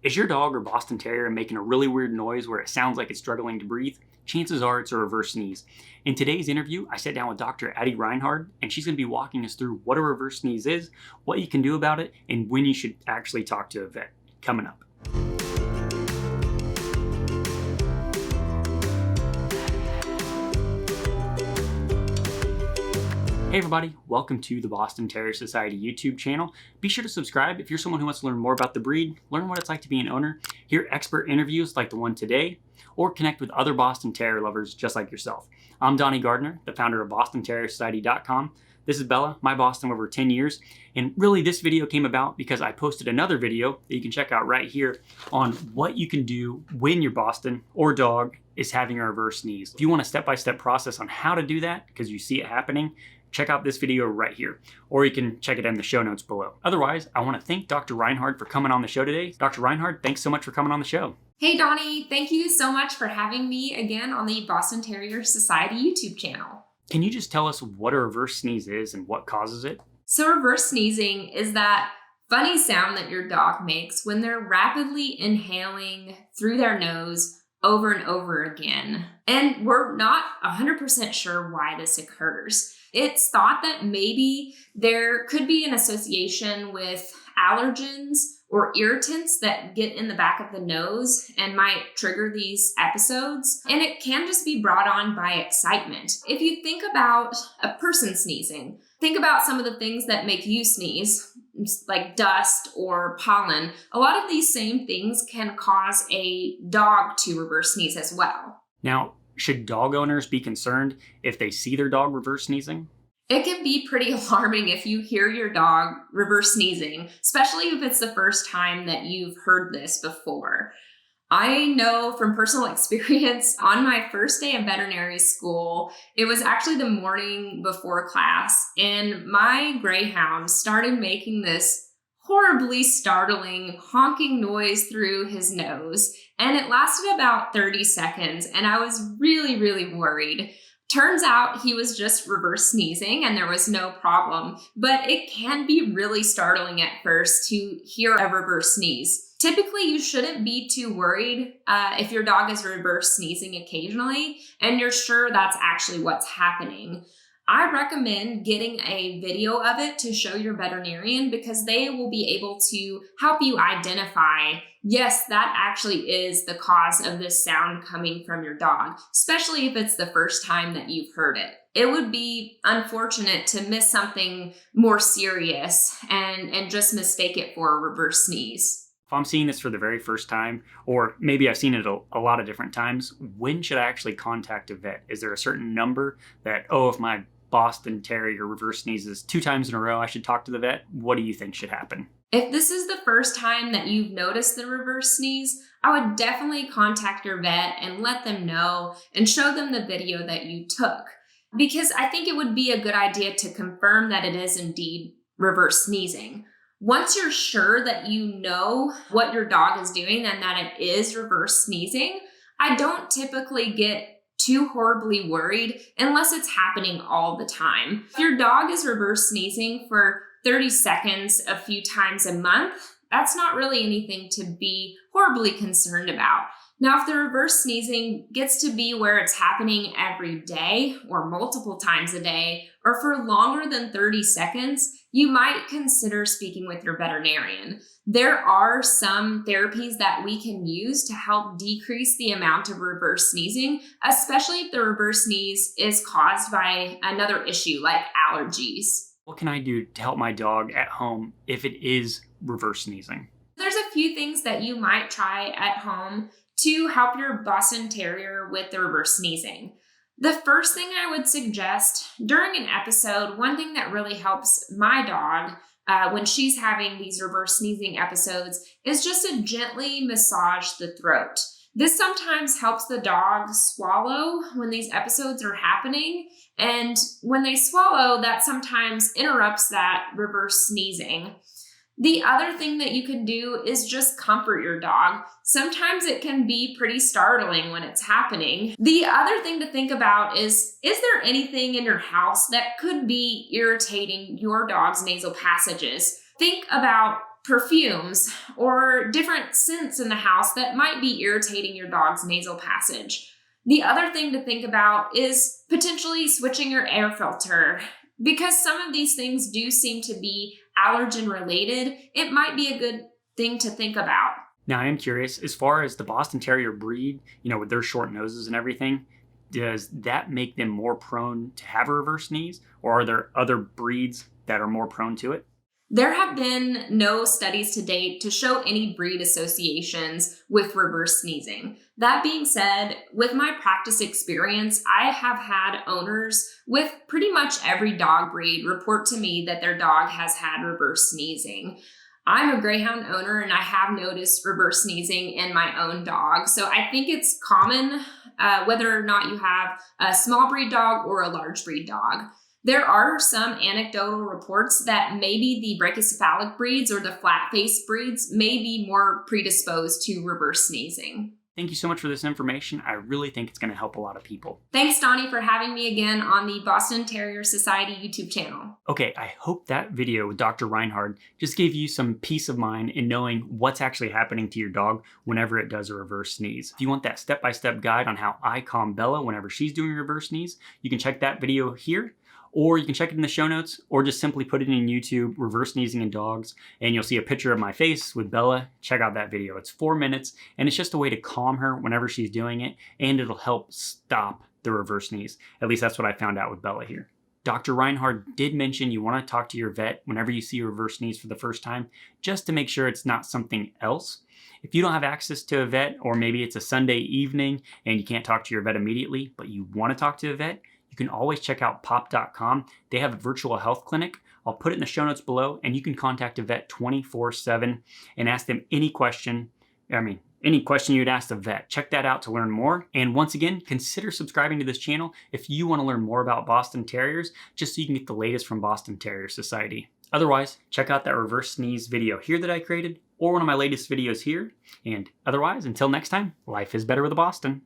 Is your dog or Boston Terrier making a really weird noise where it sounds like it's struggling to breathe? Chances are it's a reverse sneeze. In today's interview, I sat down with Dr. Addie Reinhard, and she's going to be walking us through what a reverse sneeze is, what you can do about it, and when you should actually talk to a vet. Coming up. Hey everybody, welcome to the Boston Terrier Society YouTube channel. Be sure to subscribe if you're someone who wants to learn more about the breed, learn what it's like to be an owner, hear expert interviews like the one today, or connect with other Boston Terrier lovers just like yourself. I'm Donnie Gardner, the founder of BostonTerrierSociety.com. This is Bella, my Boston over 10 years, and really this video came about because I posted another video that you can check out right here on what you can do when your Boston or dog is having a reverse sneeze. If you want a step-by-step process on how to do that because you see it happening, check out this video right here, or you can check it in the show notes below. Otherwise, I want to thank Dr. Reinhard for coming on the show today. Dr. Reinhard, thanks so much for coming on the show. Hey Donnie, thank you so much for having me again on the Boston Terrier Society YouTube channel. Can you just tell us what a reverse sneeze is and what causes it? So reverse sneezing is that funny sound that your dog makes when they're rapidly inhaling through their nose over and over again. And we're not 100% sure why this occurs. It's thought that maybe there could be an association with allergens or irritants that get in the back of the nose and might trigger these episodes. And it can just be brought on by excitement. If you think about a person sneezing, think about some of the things that make you sneeze, like dust or pollen. A lot of these same things can cause a dog to reverse sneeze as well. Now, should dog owners be concerned if they see their dog reverse sneezing? It can be pretty alarming if you hear your dog reverse sneezing, especially if it's the first time that you've heard this before. I know from personal experience, on my first day of veterinary school, it was actually the morning before class, and my greyhound started making this horribly startling honking noise through his nose, and it lasted about 30 seconds, and I was really worried. Turns out he was just reverse sneezing and there was no problem, but it can be really startling at first to hear a reverse sneeze. Typically, you shouldn't be too worried if your dog is reverse sneezing occasionally and you're sure that's actually what's happening. I recommend getting a video of it to show your veterinarian because they will be able to help you identify, yes, that actually is the cause of this sound coming from your dog, especially if it's the first time that you've heard it. It would be unfortunate to miss something more serious and just mistake it for a reverse sneeze. If I'm seeing this for the very first time, or maybe I've seen it a lot of different times, when should I actually contact a vet? Is there a certain number that, if my Boston Terrier reverse sneezes 2 times in a row, I should talk to the vet? What do you think should happen? If this is the first time that you've noticed the reverse sneeze, I would definitely contact your vet and let them know and show them the video that you took. Because I think it would be a good idea to confirm that it is indeed reverse sneezing. Once you're sure that you know what your dog is doing and that it is reverse sneezing, I don't typically get too horribly worried unless it's happening all the time. If your dog is reverse sneezing for 30 seconds a few times a month, that's not really anything to be horribly concerned about. Now, if the reverse sneezing gets to be where it's happening every day or multiple times a day or for longer than 30 seconds, you might consider speaking with your veterinarian. There are some therapies that we can use to help decrease the amount of reverse sneezing, especially if the reverse sneeze is caused by another issue like allergies. What can I do to help my dog at home if it is reverse sneezing? There's a few things that you might try at home to help your Boston Terrier with the reverse sneezing. The first thing I would suggest during an episode, one thing that really helps my dog when she's having these reverse sneezing episodes is just to gently massage the throat. This sometimes helps the dog swallow when these episodes are happening. And when they swallow, that sometimes interrupts that reverse sneezing. The other thing that you can do is just comfort your dog. Sometimes it can be pretty startling when it's happening. The other thing to think about is there anything in your house that could be irritating your dog's nasal passages? Think about perfumes or different scents in the house that might be irritating your dog's nasal passage. The other thing to think about is potentially switching your air filter. Because some of these things do seem to be allergen related, it might be a good thing to think about. Now, I am curious, as far as the Boston Terrier breed, with their short noses and everything, does that make them more prone to have a reverse sneeze? Or are there other breeds that are more prone to it? There have been no studies to date to show any breed associations with reverse sneezing. That being said, with my practice experience, I have had owners with pretty much every dog breed report to me that their dog has had reverse sneezing. I'm a Greyhound owner and I have noticed reverse sneezing in my own dog. So I think it's common whether or not you have a small breed dog or a large breed dog. There are some anecdotal reports that maybe the brachycephalic breeds or the flat-faced breeds may be more predisposed to reverse sneezing. Thank you so much for this information. I really think it's going to help a lot of people. Thanks, Donnie, for having me again on the Boston Terrier Society YouTube channel. Okay, I hope that video with Dr. Reinhard just gave you some peace of mind in knowing what's actually happening to your dog whenever it does a reverse sneeze. If you want that step-by-step guide on how I calm Bella whenever she's doing a reverse sneeze, you can check that video here. Or you can check it in the show notes, or just simply put it in YouTube, reverse sneezing in dogs, and you'll see a picture of my face with Bella. Check out that video. It's 4 minutes, and it's just a way to calm her whenever she's doing it, and it'll help stop the reverse sneeze. At least that's what I found out with Bella here. Dr. Reinhard did mention you want to talk to your vet whenever you see a reverse sneeze for the first time, just to make sure it's not something else. If you don't have access to a vet, or maybe it's a Sunday evening and you can't talk to your vet immediately, but you want to talk to a vet, you can always check out pop.com. They have a virtual health clinic. I'll put it in the show notes below, and you can contact a vet 24/7 and ask them any question. Any question you'd ask the vet. Check that out to learn more. And once again, consider subscribing to this channel if you want to learn more about Boston Terriers, just so you can get the latest from Boston Terrier Society. Otherwise, check out that reverse sneeze video here that I created, or one of my latest videos here. And otherwise, until next time, life is better with a Boston.